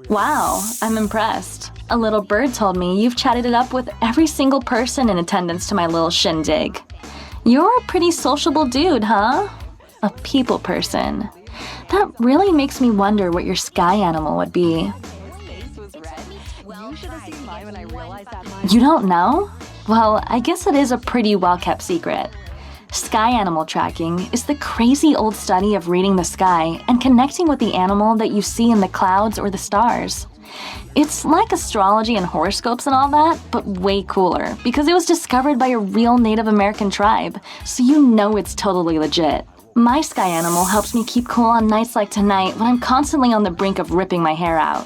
Wow, I'm impressed. A little bird told me you've chatted it up with every single person in attendance to my little shindig. You're a pretty sociable dude, huh? A people person. That really makes me wonder what your sky animal would be. You don't know? Well, I guess it is a pretty well-kept secret. Sky animal tracking is the crazy old study of reading the sky and connecting with the animal that you see in the clouds or the stars. It's like astrology and horoscopes and all that, but way cooler because it was discovered by a real Native American tribe, so you know it's totally legit. My sky animal helps me keep cool on nights like tonight when I'm constantly on the brink of ripping my hair out.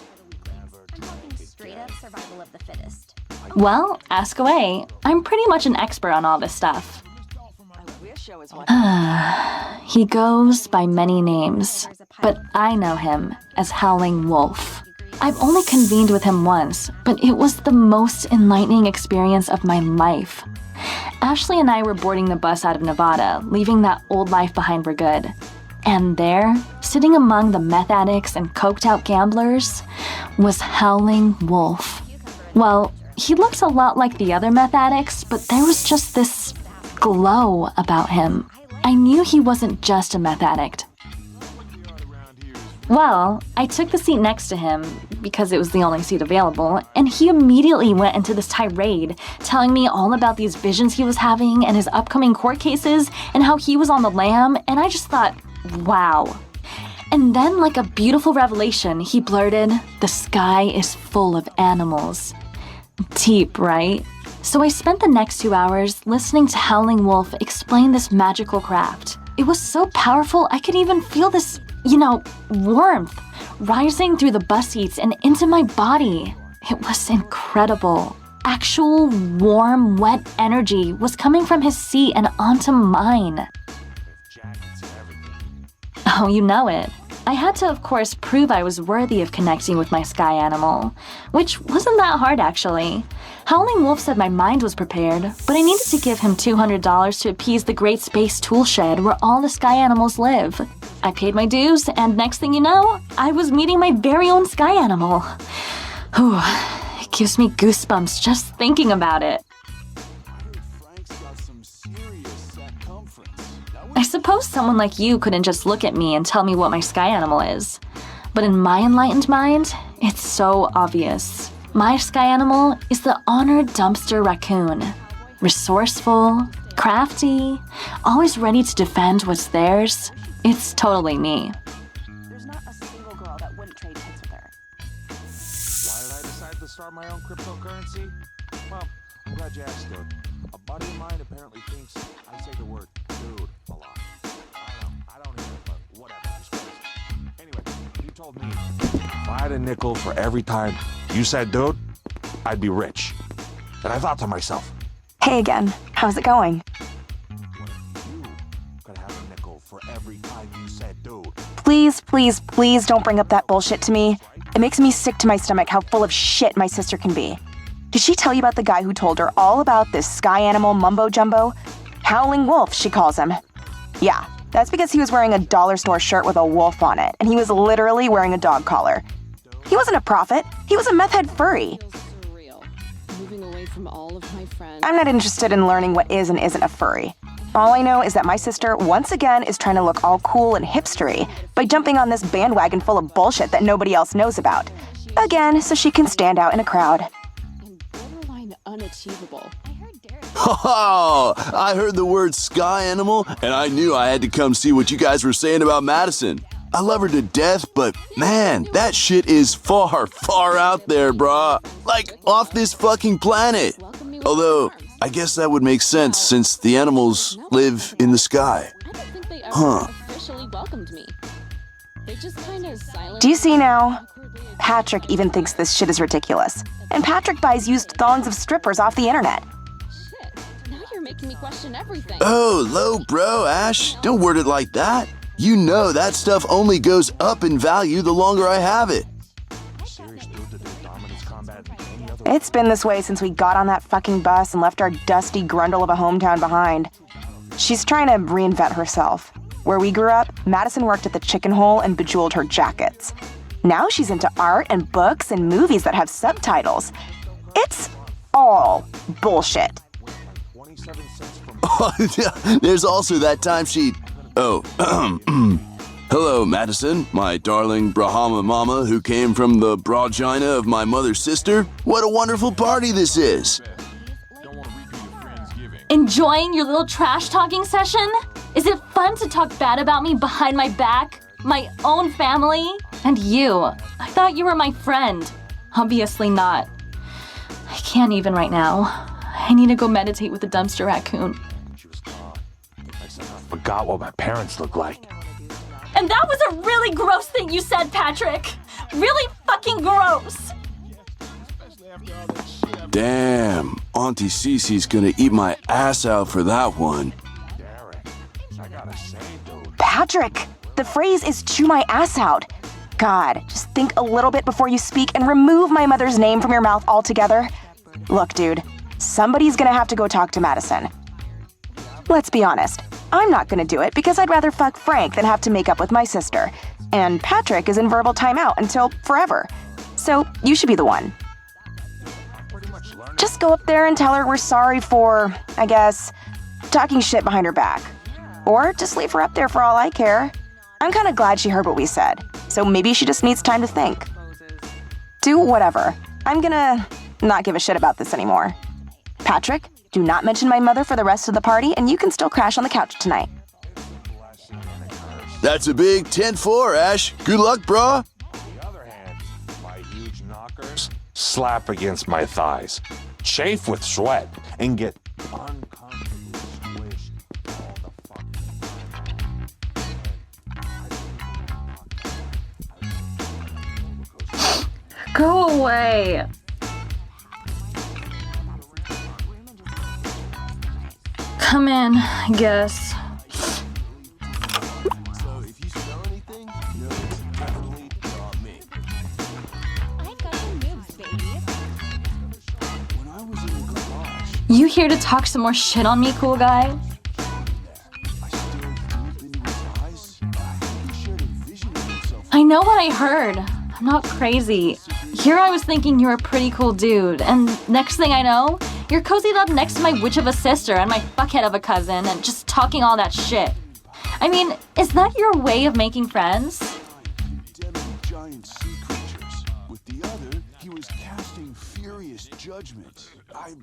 Well, ask away. I'm pretty much an expert on all this stuff. He goes by many names, but I know him as Howling Wolf. I've only convened with him once, but it was the most enlightening experience of my life. Ashley and I were boarding the bus out of Nevada, leaving that old life behind for good. And there, sitting among the meth addicts and coked-out gamblers, was Howling Wolf. Well, he looked a lot like the other meth addicts, but there was just this glow about him. I knew he wasn't just a meth addict. Well, I took the seat next to him because it was the only seat available, and he immediately went into this tirade, telling me all about these visions he was having and his upcoming court cases and how he was on the lam, and I just thought, wow. And then, like a beautiful revelation, he blurted, "The sky is full of animals." Deep, right? So I spent the next 2 hours listening to Howling Wolf explain this magical craft. It was so powerful I could even feel this, warmth rising through the bus seats and into my body. It was incredible. Actual warm, wet energy was coming from his seat and onto mine. Oh, you know it. I had to, of course, prove I was worthy of connecting with my sky animal, which wasn't that hard, actually. Howling Wolf said my mind was prepared, but I needed to give him $200 to appease the Great Space Tool Shed where all the sky animals live. I paid my dues, and next thing you know, I was meeting my very own sky animal. Whew, it gives me goosebumps just thinking about it. I suppose someone like you couldn't just look at me and tell me what my sky animal is. But in my enlightened mind, it's so obvious. My sky animal is the honored dumpster raccoon. Resourceful, crafty, always ready to defend what's theirs. It's totally me. There's not a single girl that wouldn't trade hits with her. Why did I decide to start my own cryptocurrency? Well, I'm glad you asked, dude. A buddy of mine apparently thinks I say the word dude a lot. I don't even, but whatever. Just crazy. Anyway, he told me if I had a nickel for every time you said dude, I'd be rich. And I thought to myself, Hey again. How's it going? what if you could have a nickel for every time you said dude? Please, please, please don't bring up that bullshit to me. It makes me sick to my stomach how full of shit my sister can be. Did she tell you about the guy who told her all about this sky animal mumbo-jumbo? Howling Wolf, she calls him. Yeah, that's because he was wearing a dollar store shirt with a wolf on it, and he was literally wearing a dog collar. He wasn't a prophet. He was a meth head furry. Surreal. Moving away from all of my friends. I'm not interested in learning what is and isn't a furry. All I know is that my sister, once again, is trying to look all cool and hipstery by jumping on this bandwagon full of bullshit that nobody else knows about. Again, so she can stand out in a crowd. And borderline unachievable. Oh, I heard the word sky animal, and I knew I had to come see what you guys were saying about Madison. I love her to death, but man, that shit is far, far out there, brah. Like, off this fucking planet. Although, I guess that would make sense since the animals live in the sky. I don't think they ever Huh. officially welcomed me. They just kind of silently. Do you see now? Patrick even thinks this shit is ridiculous. And Patrick buys used thongs of strippers off the internet. Shit. Now you're making me question everything. Oh, low bro, Ash. Don't word it like that. You know that stuff only goes up in value the longer I have it. Serious dude to do dominance combat in any other It's been this way since we got on that fucking bus and left our dusty grundle of a hometown behind. She's trying to reinvent herself. Where we grew up, Madison worked at the chicken hole and bejeweled her jackets. Now she's into art and books and movies that have subtitles. It's all bullshit. 27 cents from There's also that timesheet. Oh, hello, Madison, my darling Brahma mama who came from the Brogina of my mother's sister. What a wonderful party this is. Enjoying your little trash talking session? Is it fun to talk bad about me behind my back? My own family? And you. I thought you were my friend. Obviously not. I can't even right now. I need to go meditate with the dumpster raccoon. she was gone. I somehow forgot what my parents looked like. And that was a really gross thing you said, Patrick. Really fucking gross. Damn, Auntie Cece's gonna eat my ass out for that one. Derek, I gotta say, dude. Patrick, the phrase is chew my ass out. God, just think a little bit before you speak and remove my mother's name from your mouth altogether. Look, dude, somebody's gonna have to go talk to Madison. Let's be honest, I'm not gonna do it because I'd rather fuck Frank than have to make up with my sister. And Patrick is in verbal timeout until forever. So you should be the one. Just go up there and tell her we're sorry for, I guess, talking shit behind her back. Or just leave her up there for all I care. I'm kind of glad she heard what we said, so maybe she just needs time to think. Do whatever. I'm gonna not give a shit about this anymore. Patrick, do not mention my mother for the rest of the party, and you can still crash on the couch tonight. That's a big 10-4, Ash. Good luck, brah. On the other hand, my huge knockers slap against my thighs, chafe with sweat, and get uncomfortably squished all the fucking time. Go away. Come in, I guess. So if you smell anything, no, it's definitely not me. I've got some moves, baby. When I was in the garage, You here to talk some more shit on me, cool guy? I stared deep into his eyes. I think he shared a vision of himself. I know what I heard. I'm not crazy. Here I was thinking you were a pretty cool dude, and next thing I know, you're cozied up next to my witch of a sister and my fuckhead of a cousin and just talking all that shit. I mean, is that your way of making friends? Condemning giant sea creatures. With the other, he was casting furious judgment. I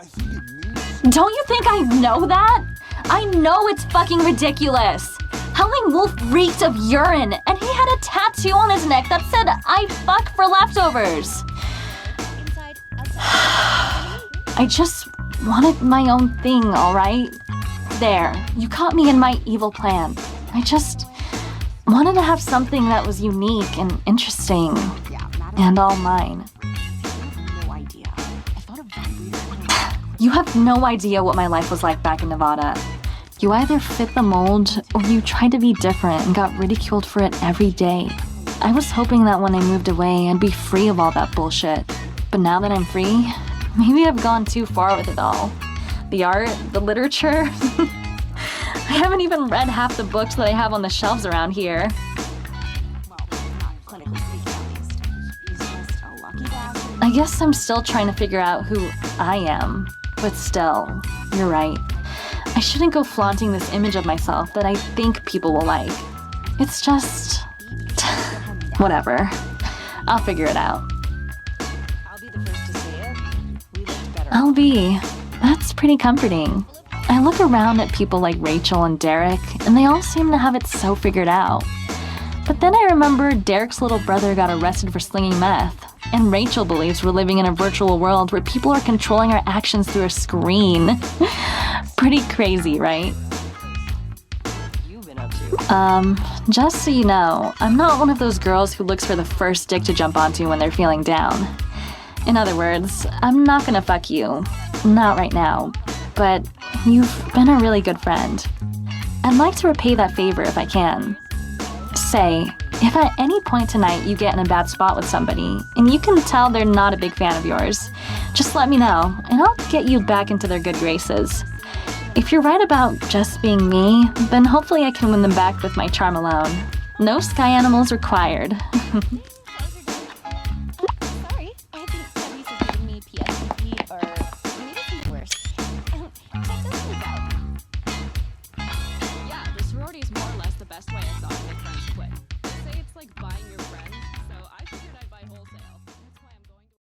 think it means... Don't you think I know that? I know it's fucking ridiculous. Howling Wolf reeked of urine, and he had a tattoo on his neck that said, "I fuck for leftovers." Inside, outside. I just wanted my own thing, alright? There, you caught me in my evil plan. I just wanted to have something that was unique and interesting, and all mine. No idea. I thought a vibrator. You have no idea what my life was like back in Nevada. You either fit the mold, or you tried to be different and got ridiculed for it every day. I was hoping that when I moved away, I'd be free of all that bullshit. But now that I'm free, maybe I've gone too far with it all. The art, the literature. I haven't even read half the books that I have on the shelves around here. I guess I'm still trying to figure out who I am. But still, you're right. I shouldn't go flaunting this image of myself that I think people will like. It's just... whatever. I'll figure it out. I'll be the first to say it. We looked better. I'll be. That's pretty comforting. I look around at people like Rachel and Derek, and they all seem to have it so figured out. But then I remember Derek's little brother got arrested for slinging meth, and Rachel believes we're living in a virtual world where people are controlling our actions through a screen. Pretty crazy, right? Just so you know, I'm not one of those girls who looks for the first dick to jump onto when they're feeling down. In other words, I'm not gonna fuck you. Not right now. But you've been a really good friend. I'd like to repay that favor if I can. Say, if at any point tonight you get in a bad spot with somebody, and you can tell they're not a big fan of yours, just let me know, and I'll get you back into their good graces. If you're right about just being me, then hopefully I can win them back with my charm alone. No sky animals required.